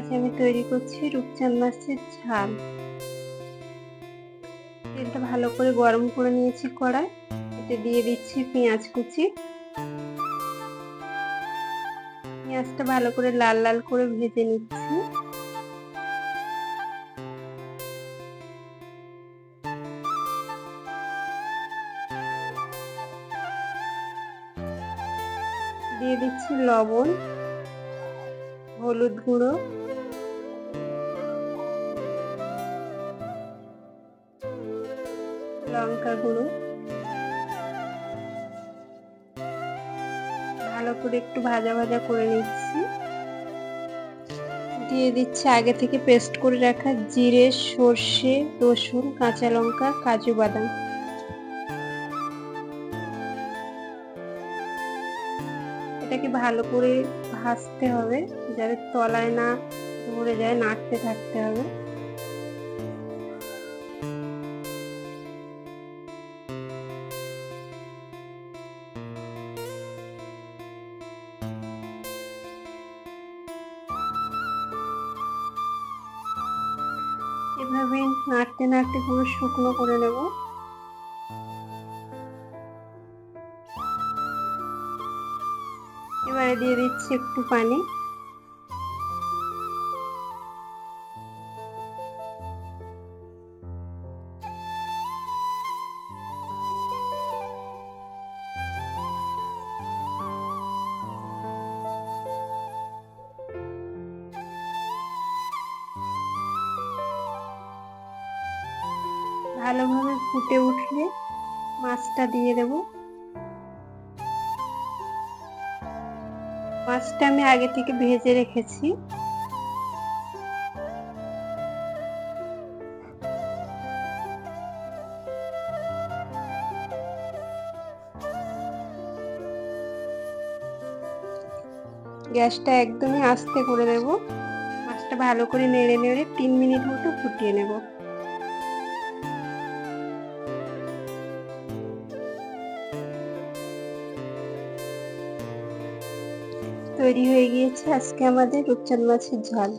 আজ আমি তৈরি করছি রূপচাঁদ মাছের ঝাল। তেলটা ভালো করে গরম করে নিয়েছি কড়াই, এতে দিয়ে দিচ্ছি পেঁয়াজ কুচি। পেঁয়াজটা ভালো করে লাল লাল করে ভেজে নিচ্ছি। দিয়ে দিচ্ছি লবণ, হলুদ গুঁড়ো, লঙ্কা গুঁড়ো। ভালো করে একটু ভাজা ভাজা করে নিচ্ছি। দিয়ে দিচ্ছি আগে থেকে পেস্ট করে রাখা জিরে, সর্ষে, রসুন, কাঁচা লঙ্কা, কাজু বাদাম। এটাকে ভালো করে ভাজতে হবে যাতে তলায় না ধরে যায়, নাড়তে থাকতে হবে। এভাবে নাড়তে নাড়তে পুরো শুকনো করে নেব। এবারে দিয়ে দিচ্ছি একটু পানি। ভালোভাবে ফুটে উঠলে মাছটা দিয়ে দেব। মাছটা আমি আগে থেকে ভেজে রেখেছি। গ্যাসটা একদমই আস্তে করে দেব। মাছটা ভালো করে নেড়ে নেড়ে 3 মিনিট মতো ফুটিয়ে নেব। তৈরি হয়ে গিয়েছে আজকে আমাদের রূপচাঁদ মাছের ঝাল।